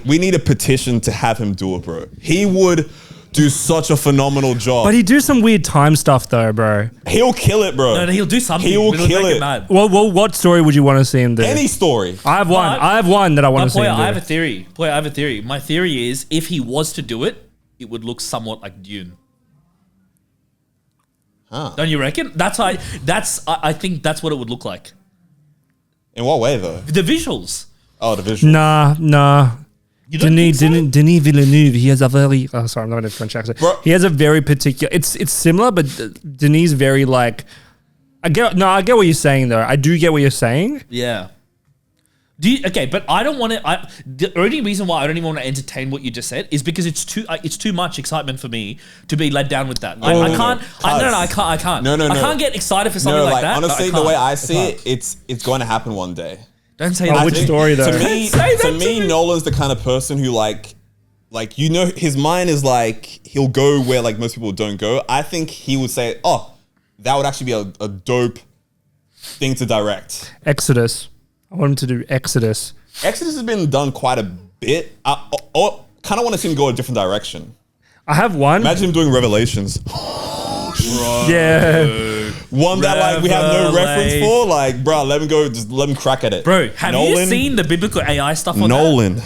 we need a petition to have him do it, bro. He would do such a phenomenal job. But he do some weird time stuff though, bro. He'll kill it, bro. No, he'll do something. He will It'll kill make it. him mad. Well, what story would you want to see him do? Any story. I have one that I want to see him do. I have a theory. My theory is, if he was to do it, it would look somewhat like Dune. Huh. Don't you reckon? I think that's what it would look like. In what way, though? The visuals. Oh, the visual. Nah. You don't think so? Denis Villeneuve, he has a very... Oh, sorry, I'm not in a French accent. Bro. He has a very particular... It's similar, but Denis very like... I get what you're saying, though. I do get what you're saying. Yeah. But I don't want to... The only reason why I don't even want to entertain what you just said is because it's too much excitement for me to be led down with that. I can't. I can't. No. I can't get excited for something like that. Honestly, the way I see it, it's going to happen one day. Don't say Oh, that. which story, though? To me, Nolan's the kind of person who his mind is he'll go where most people don't go. I think he would say, oh, that would actually be a dope thing to direct. Exodus. I want him to do Exodus. Exodus has been done quite a bit. I kind of want to see him go a different direction. I have one. Imagine him doing Revelations. Yeah. One that we have no reference for. Bro, let him go. Just let him crack at it. Bro, have you seen the biblical AI stuff on Nolan.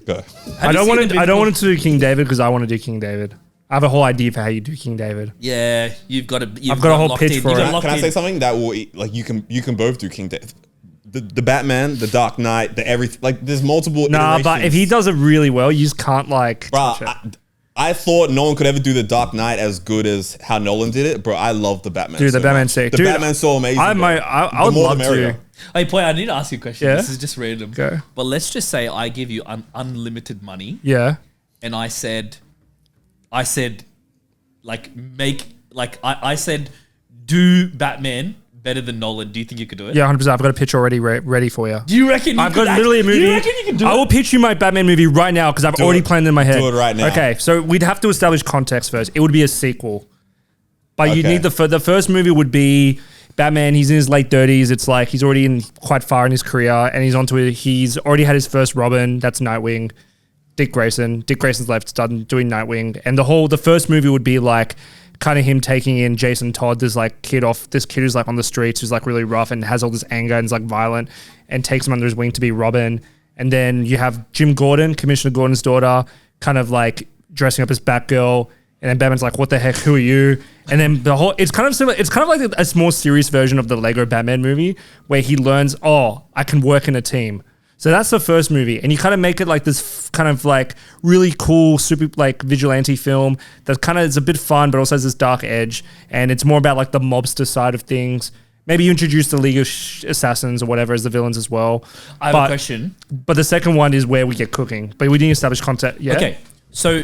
Go. I don't want to do King David because I want to do King David. I have a whole idea for how you do King David. Yeah, you've got to. I've got a whole pitch for it. Can I say something that will like you can both do King David. The Batman, the Dark Knight, the everything. Like there's multiple. Nah, but if he does it really well, you just can't like. Bro, touch it. I thought no one could ever do the Dark Knight as good as how Nolan did it, bro. I love the Batman. Dude, the Batman's much. sick. The Dude, Batman's so amazing. I would love to. Hey, boy, I need to ask you a question. Yeah? This is just random. Go. But let's just say I give you unlimited money, Yeah. and I said, like I said, do Batman better than Nolan. Do you think you could do it? Yeah, 100%. I've got a pitch already ready for you. Do you reckon I've got literally a movie. Do you reckon you can do I will pitch you my Batman movie right now because I've Do already it. planned it in my head. Do it right now. Okay, so we'd have to establish context first. It would be a sequel. But you Okay. need the first movie would be Batman. He's in his late 30s. It's like he's already in quite far in his career and he's already had his first Robin. That's Nightwing. Dick Grayson. Dick Grayson's left, started doing Nightwing. And the first movie would be like kind of him taking in Jason Todd, this kid who's like on the streets, who's like really rough and has all this anger and is like violent, and takes him under his wing to be Robin. And then you have Jim Gordon, Commissioner Gordon's daughter, kind of like dressing up as Batgirl. And then Batman's like, what the heck, who are you? And then it's kind of similar. It's kind of like a more serious version of the Lego Batman movie where he learns, I can work in a team. So that's the first movie. And you kind of make it like this kind of like really cool, super like vigilante film that kind of is a bit fun, but also has this dark edge. And it's more about like the mobster side of things. Maybe you introduce the League of Assassins or whatever as the villains as well. I have a question. But the second one is where we get cooking. But we didn't establish content yet. Okay, so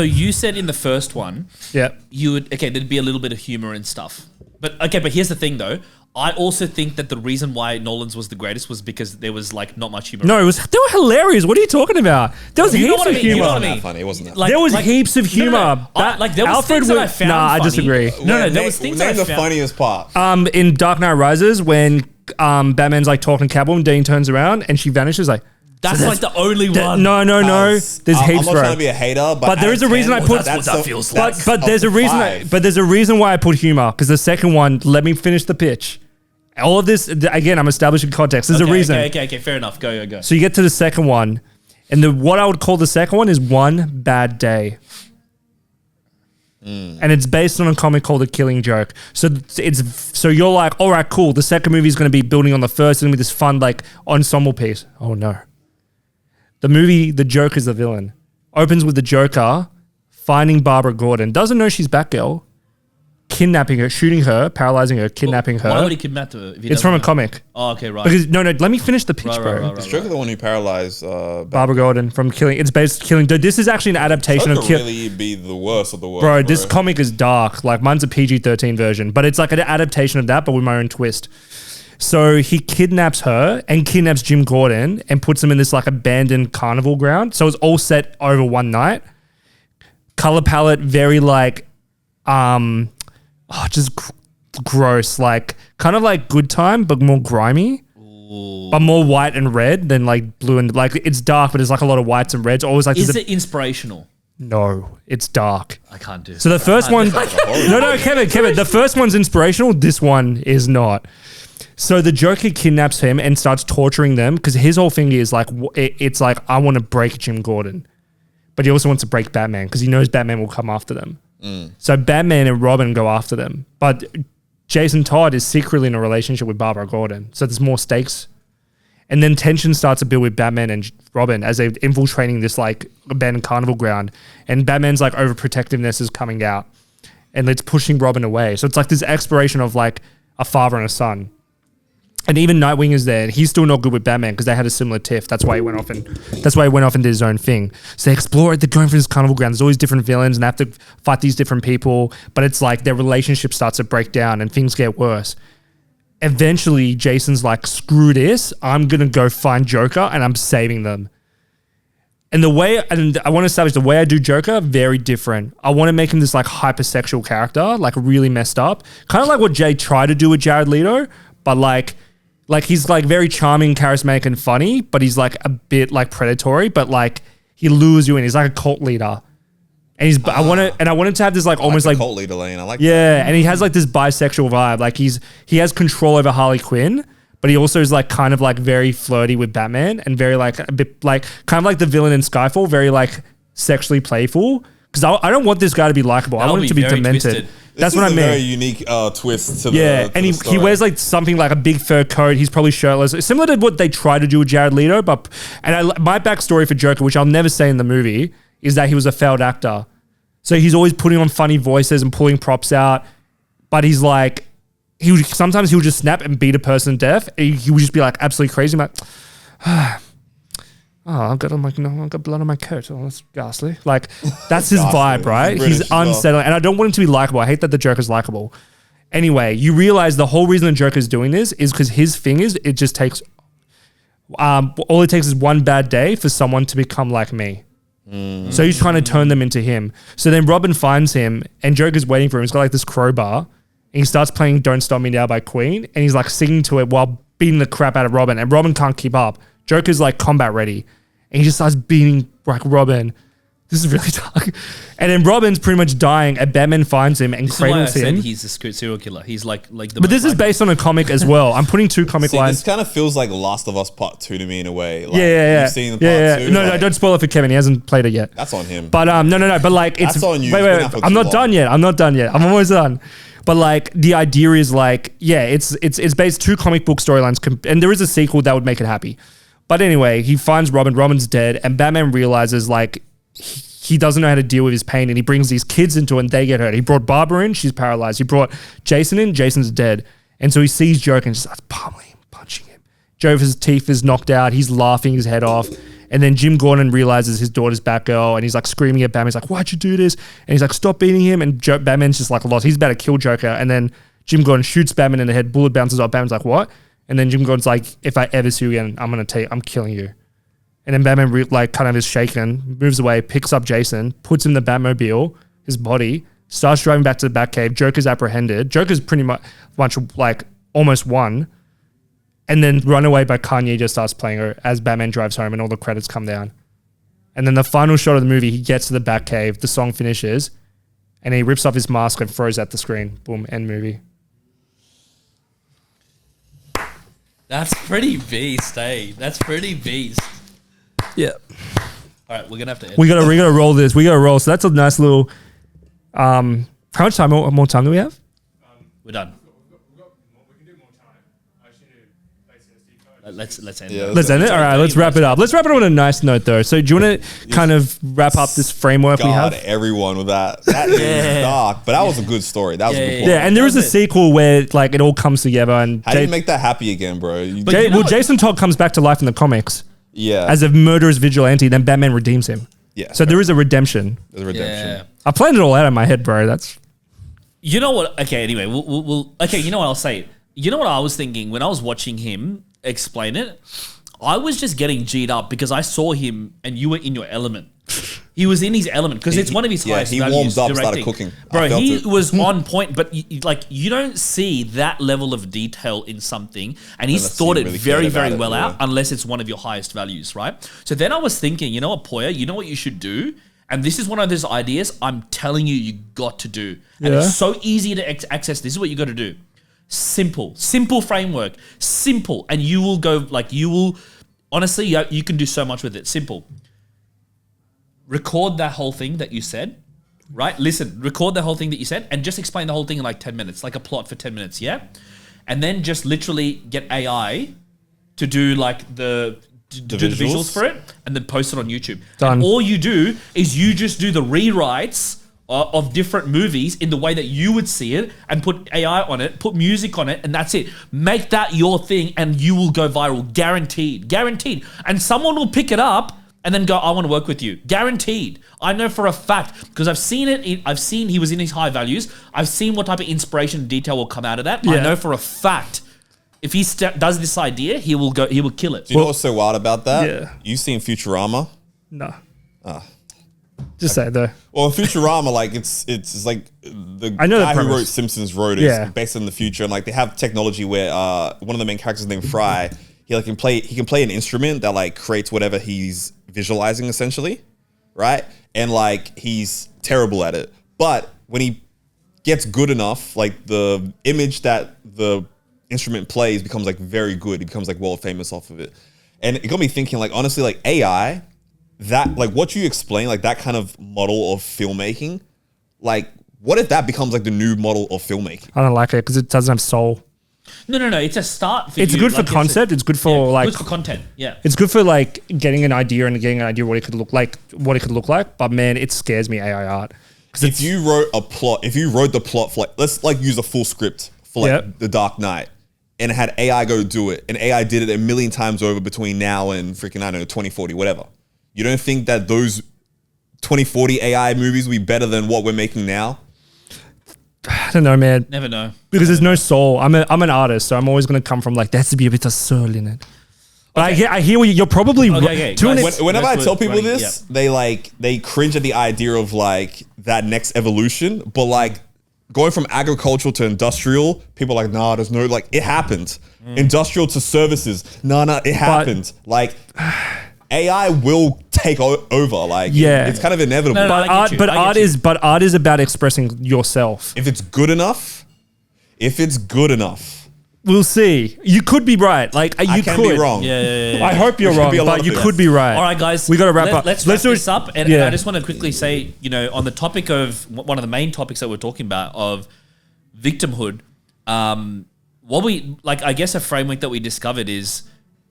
you said in the first one, Yeah. there'd be a little bit of humor and stuff. But here's the thing though. I also think that the reason why Nolan's was the greatest was because there was like not much humor. No, they were hilarious. What are you talking about? There was You know heaps what I of mean? You humor. know what I Wasn't mean? that funny. It wasn't that. Like- There was like- heaps of humor. No. There was Alfred things that I found I funny. disagree. There was things Name I the found. funniest part. In Dark Knight Rises, when Batman's like talking to Catwoman, Dean turns around and she vanishes. Like That's like the only one. no. There's I'm heaps, not bro. trying to be a hater, But there is a reason I put. that's what that feels like. But there's a reason. There's a reason why I put humor because the second one. Let me finish the pitch. All of this again. I'm establishing context. There's a reason. Okay. Fair enough. Go. So you get to the second one, and what I would call the second one is One Bad Day. And it's based on a comic called The Killing Joke. So you're like, all right, cool. The second movie is going to be building on the first. It's going to be this fun like ensemble piece. Oh no. The movie, the Joker's the villain. Opens with the Joker finding Barbara Gordon. Doesn't know she's Batgirl. Kidnapping her, shooting her, paralyzing her, kidnapping her. Why would he kidnap her? If he It's from a doesn't know? comic. Oh, okay, right. Because no, let me finish the pitch, bro. Is Joker the one who paralyzed? Barbara Gordon from Killing. It's based Killing. This is actually an adaptation Joker of Killing. really be the worst of the worst, Bro, this comic is dark. Like mine's a PG-13 version, but it's like an adaptation of that, but with my own twist. So he kidnaps her and kidnaps Jim Gordon and puts him in this like abandoned carnival ground. So it's all set over one night. Color palette, very like, just gross. Like kind of like Good Time, but more grimy. Ooh. But more white and red than like blue and like it's dark, but there's like a lot of whites and reds. Always like Is there's it inspirational? no, it's dark. I can't do it. So the first one, no, Kevin, the first one's inspirational. This one is not. So the Joker kidnaps him and starts torturing them because his whole thing is like, it's like, I want to break Jim Gordon, but he also wants to break Batman because he knows Batman will come after them. So Batman and Robin go after them, but Jason Todd is secretly in a relationship with Barbara Gordon. So there's more stakes. And then tension starts to build with Batman and Robin as they're infiltrating this like abandoned carnival ground. And Batman's like overprotectiveness is coming out and it's pushing Robin away. So it's like this exploration of like a father and a son. And even Nightwing is there and he's still not good with Batman because they had a similar tiff. That's why he went off and did his own thing. So they explore it. They're going for this carnival ground. There's always different villains and they have to fight these different people. But it's like their relationship starts to break down and things get worse. Eventually, Jason's like, screw this. I'm going to go find Joker and I'm saving them. And I want to establish the way I do Joker, very different. I want to make him this like hypersexual character, like really messed up. Kind of like what Jay tried to do with Jared Leto, but like he's like very charming, charismatic and funny, but he's like a bit like predatory, but like he lures you in. He's like a cult leader. And I wanted to have this like almost like cult leader lane. I like yeah, and he has like this bisexual vibe. Like he has control over Harley Quinn, but he also is like kind of like very flirty with Batman and very like a bit like kind of like the villain in Skyfall, very like sexually playful. Because I don't want this guy to be likable. I That want would him to be be very demented. twisted. That's This what is I a mean. very unique twist to the Yeah, and the he story. wears like something like a big fur coat. He's probably shirtless, similar to what they try to do with Jared Leto. But my backstory for Joker, which I'll never say in the movie, is that he was a failed actor. So he's always putting on funny voices and pulling props out. But he's like, sometimes he'll just snap and beat a person to death. He would just be like absolutely crazy. I'm like, I've got blood on my coat. Oh, that's ghastly. Like, that's his Ghastly. vibe, right? He's British He's as well. unsettling. And I don't want him to be likable. I hate that the Joker's likable. Anyway, you realize the whole reason the Joker's doing this is because his thing is it just takes, all it takes is one bad day for someone to become like me. So he's trying to turn them into him. So then Robin finds him and Joker's waiting for him. He's got like this crowbar and he starts playing Don't Stop Me Now by Queen and he's like singing to it while beating the crap out of Robin and Robin can't keep up. Joker's like combat ready and he just starts beating like Robin. This is really dark. And then Robin's pretty much dying and Batman finds him and This is why I cradles said him. he's a serial killer. He's like the. But this is based on a comic as well. I'm putting two comic See, lines. this kind of feels like Last of Us Part 2 to me in a way. Like, Yeah. You've seen part yeah. 2. No, like, don't spoil it for Kevin. He hasn't played it yet. That's on him. But no. But like, it's That's on you. Wait, It's been out for I'm too not long. done yet. I'm not done yet. I'm almost done. But like, the idea is like, yeah, it's based two comic book storylines, and there is a sequel that would make it happy. But anyway, he finds Robin. Robin's dead, and Batman realizes like he doesn't know how to deal with his pain, and he brings these kids into it, and they get hurt. He brought Barbara in. She's paralyzed. He brought Jason in. Jason's dead, and so he sees Joker and just starts pummeling him, punching him. Joker's teeth is knocked out. He's laughing his head off. And then Jim Gordon realizes his daughter's Batgirl and he's like screaming at Batman. He's like, why'd you do this? And he's like, stop beating him. And Batman's just like lost. He's about to kill Joker. And then Jim Gordon shoots Batman in the head. Bullet bounces off. Batman's like, what? And then Jim Gordon's like, if I ever see you again, I'm killing you. And then Batman kind of is shaken, moves away, picks up Jason, puts him in the Batmobile, his body, starts driving back to the Batcave. Joker's apprehended. Joker's pretty much like almost won. And then Runaway by Kanye just starts playing her as Batman drives home and all the credits come down. And then the final shot of the movie, he gets to the Batcave, the song finishes, and he rips off his mask and throws at the screen. Boom, end movie. That's pretty beast, eh? That's pretty beast. Yeah. All right, we're gonna have to. Edit. We gotta roll this. We gotta roll. So that's a nice little. How much time? More time do we have? We're done. Let's end. Yeah, it. Let's end it. All right, let's wrap it up. Let's wrap it up on a nice note, though. So, do you want to kind of wrap up this framework we God, have? everyone with that. That is dark, but that was a good story. That was a good plot. Yeah, and there is a That's it. sequel where like it all comes together, and How do you make that happy again, bro? You- But you know what- Jason Todd comes back to life in the comics yeah. as a murderous vigilante. Then Batman redeems him. yeah. So there is a redemption. There's a redemption. Yeah. I planned it all out in my head, bro. That's You know what? Okay, anyway, we'll okay, you know what I'll say? You know what I was thinking when I was watching him explain it? I was just getting G'd up because I saw him and you were in your element. He was in his element because it's one of his highest he values, warmed up, started directing. cooking. I Bro, felt he it. was on point, but you don't see that level of detail in something, and he's Unless thought you it really very, cared very about it, well yeah. out, unless it's one of your highest values, right? So then I was thinking, you know what, Poya, you know what you should do? And this is one of those ideas I'm telling you got to do. And Yeah. it's so easy to access. This is what you got to do. Simple framework, simple. And you will go, like, you will, honestly, you can do so much with it. Simple. Record that whole thing that you said, right? Listen, record the whole thing that you said and just explain the whole thing in like 10 minutes, like a plot for 10 minutes, yeah? And then just literally get AI to do like do the visuals for it and then post it on YouTube. Done. And all you do is you just do the rewrites of different movies in the way that you would see it and put AI on it, put music on it, and that's it. Make that your thing and you will go viral. Guaranteed. Guaranteed. And someone will pick it up and then go, I want to work with you. Guaranteed. I know for a fact because I've seen it. I've seen he was in his high values. I've seen what type of inspiration and detail will come out of that. I Yeah. know for a fact if he does this idea, he will kill it. Do you know what's so wild about that? Yeah. You've seen Futurama? no. Just say it though. Well, in Futurama, like it's like the I know the guy who premise. wrote Simpsons wrote it Yeah. based in the future, and like they have technology where one of the main characters named Fry, he can play an instrument that like creates whatever he's visualizing essentially, right? And like he's terrible at it, but when he gets good enough, like the image that the instrument plays becomes like very good. He becomes like world famous off of it. And it got me thinking, like, honestly, like AI, that, like what you explain, like that kind of model of filmmaking, like what if that becomes like the new model of filmmaking? I don't like it because it doesn't have soul. No. It's a start for It's you. good for Like, concept. It's good for like good for content. Yeah. it's good for like getting an idea of what it could look like, But man, it scares me, AI art. If you wrote the plot for like, let's like use a full script for like Yep. The Dark Knight, and had AI go do it, and AI did it a million times over between now and freaking, I don't know, 2040, whatever. You don't think that those 2040 AI movies will be better than what we're making now? I don't know, man. Never know. Because there's no soul. I'm an artist, so I'm always going to come from like, there has to be a bit of soul in it. But I hear what you're probably Okay. to an Guys, ex- Whenever I That's tell what people running- this, they cringe at the idea of like that next evolution. But like going from agricultural to industrial, people are like, nah, there's no, like, it happened. Industrial to services, nah, it happened. Like AI will take over. Like, Yeah. it's kind of inevitable. No, I get you. I get you. art is about expressing yourself. If it's good enough, We'll see. You could be right. Like you I can could be wrong. Yeah. I hope you're Which could wrong, be a lot but of you things. could be right. All right, guys. We got to wrap up. Let's wrap do this up. And yeah. I just want to quickly say, on the topic of one of the main topics that we're talking about of victimhood, what we like, I guess a framework that we discovered is,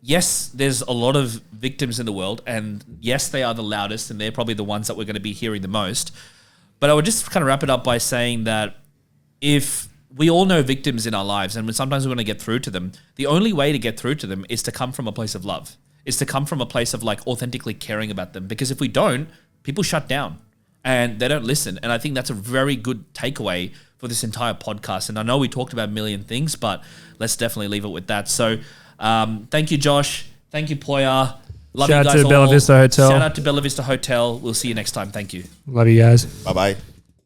yes, there's a lot of victims in the world, and yes, they are the loudest, and they're probably the ones that we're going to be hearing the most. But I would just kind of wrap it up by saying that if we all know victims in our lives, and sometimes we want to get through to them, the only way to get through to them is to come from a place of love, is to come from a place of like authentically caring about them. Because if we don't, people shut down and they don't listen. And I think that's a very good takeaway for this entire podcast. And I know we talked about a million things, but let's definitely leave it with that. So thank you, Josh. Thank you, Poya. Love Shout you out guys to Bella all. Vista Hotel. Shout out to Bella Vista Hotel. We'll see you next time. Thank you. Love you guys. Bye-bye.